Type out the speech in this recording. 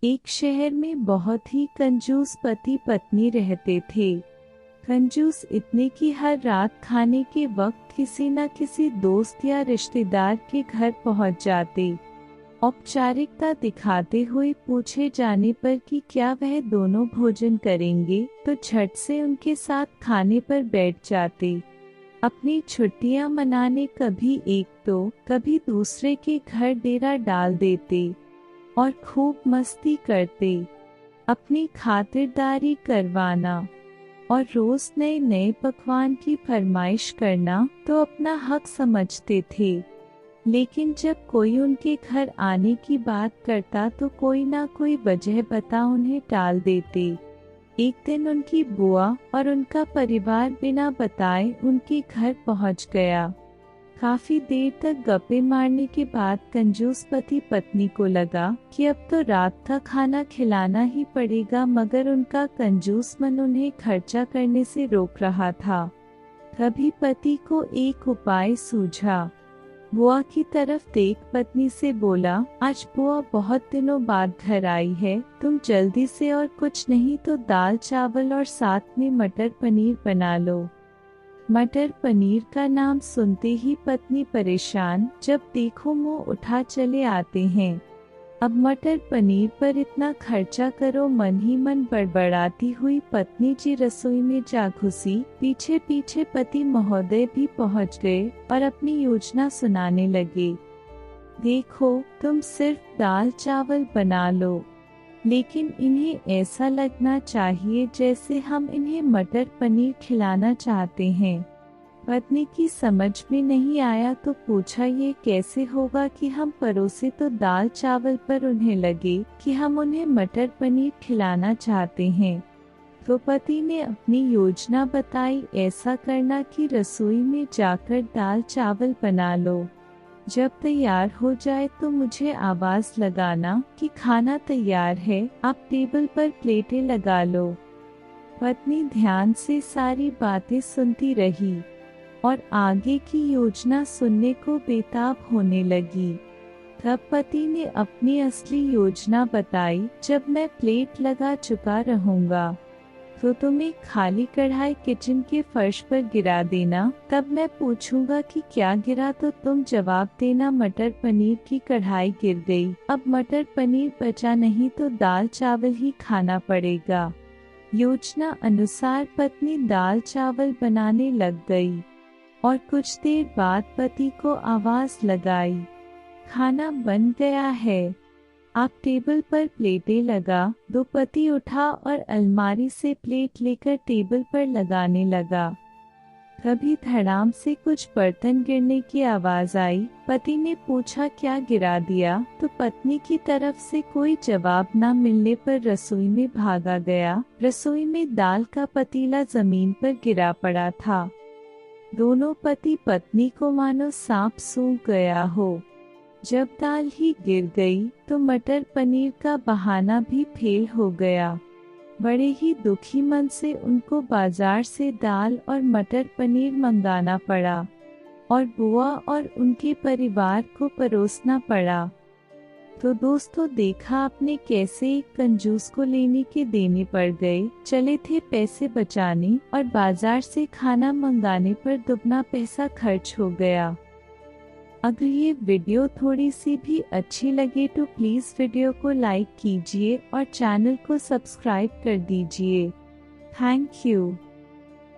एक शहर में बहुत ही कंजूस पति पत्नी रहते थे। कंजूस इतने कि हर रात खाने के वक्त किसी न किसी दोस्त या रिश्तेदार के घर पहुंच जाते। औपचारिकता दिखाते हुए पूछे जाने पर कि क्या वह दोनों भोजन करेंगे तो झट से उनके साथ खाने पर बैठ जाते। अपनी छुट्टियां मनाने कभी एक तो कभी दूसरे के घर डेरा डाल देते और खूब मस्ती करते। अपनी खातिरदारी करवाना और रोज नए नए पकवान की फरमाइश करना तो अपना हक समझते थे। लेकिन जब कोई उनके घर आने की बात करता तो कोई ना कोई वजह बता उन्हें टाल देते। एक दिन उनकी बुआ और उनका परिवार बिना बताए उनके घर पहुंच गया। काफी देर तक गप्पे मारने के बाद कंजूस पति पत्नी को लगा कि अब तो रात का खाना खिलाना ही पड़ेगा, मगर उनका कंजूस मन उन्हें खर्चा करने से रोक रहा था। तभी पति को एक उपाय सूझा। बुआ की तरफ देख पत्नी से बोला, आज बुआ बहुत दिनों बाद घर आई है, तुम जल्दी से और कुछ नहीं तो दाल चावल और साथ में मटर पनीर बना लो। मटर पनीर का नाम सुनते ही पत्नी परेशान, जब देखो मुंह उठा चले आते हैं। अब मटर पनीर पर इतना खर्चा करो, मन ही मन बड़बड़ाती हुई पत्नी जी रसोई में जा घुसी। पीछे पीछे पति महोदय भी पहुंच गए और अपनी योजना सुनाने लगे। देखो, तुम सिर्फ दाल चावल बना लो, लेकिन इन्हें ऐसा लगना चाहिए जैसे हम इन्हें मटर पनीर खिलाना चाहते हैं। पत्नी की समझ में नहीं आया तो पूछा, ये कैसे होगा कि हम परोसे तो दाल चावल पर उन्हें लगे कि हम उन्हें मटर पनीर खिलाना चाहते हैं। तो पति ने अपनी योजना बताई, ऐसा करना कि रसोई में जाकर दाल चावल बना लो। जब तैयार हो जाए तो मुझे आवाज लगाना कि खाना तैयार है, आप टेबल पर प्लेटें लगा लो। पत्नी ध्यान से सारी बातें सुनती रही और आगे की योजना सुनने को बेताब होने लगी। तब पति ने अपनी असली योजना बताई, जब मैं प्लेट लगा चुका रहूंगा तो तुम एक खाली कढ़ाई किचन के फर्श पर गिरा देना। तब मैं पूछूंगा कि क्या गिरा तो तुम जवाब देना, मटर पनीर की कढ़ाई गिर गई। अब मटर पनीर बचा नहीं तो दाल चावल ही खाना पड़ेगा। योजना अनुसार पत्नी दाल चावल बनाने लग गई और कुछ देर बाद पति को आवाज लगाई, खाना बन गया है, आप टेबल पर प्लेटें लगा दो। पति उठा और अलमारी से प्लेट लेकर टेबल पर लगाने लगा। तभी धड़ाम से कुछ बर्तन गिरने की आवाज आई। पति ने पूछा, क्या गिरा दिया? तो पत्नी की तरफ से कोई जवाब न मिलने पर रसोई में भागा गया। रसोई में दाल का पतीला जमीन पर गिरा पड़ा था। दोनों पति पत्नी को मानो सांप सूंघ गया हो। जब दाल ही गिर गई तो मटर पनीर का बहाना भी फेल हो गया। बड़े ही दुखी मन से उनको बाजार से दाल और मटर पनीर मंगाना पड़ा और बुआ और उनके परिवार को परोसना पड़ा। तो दोस्तों, देखा आपने कैसे एक कंजूस को लेने के देने पड़ गए। चले थे पैसे बचाने और बाजार से खाना मंगाने पर दुगना पैसा खर्च हो गया। अगर ये वीडियो थोड़ी सी भी अच्छी लगे तो प्लीज वीडियो को लाइक कीजिए और चैनल को सब्सक्राइब कर दीजिए। Thank you.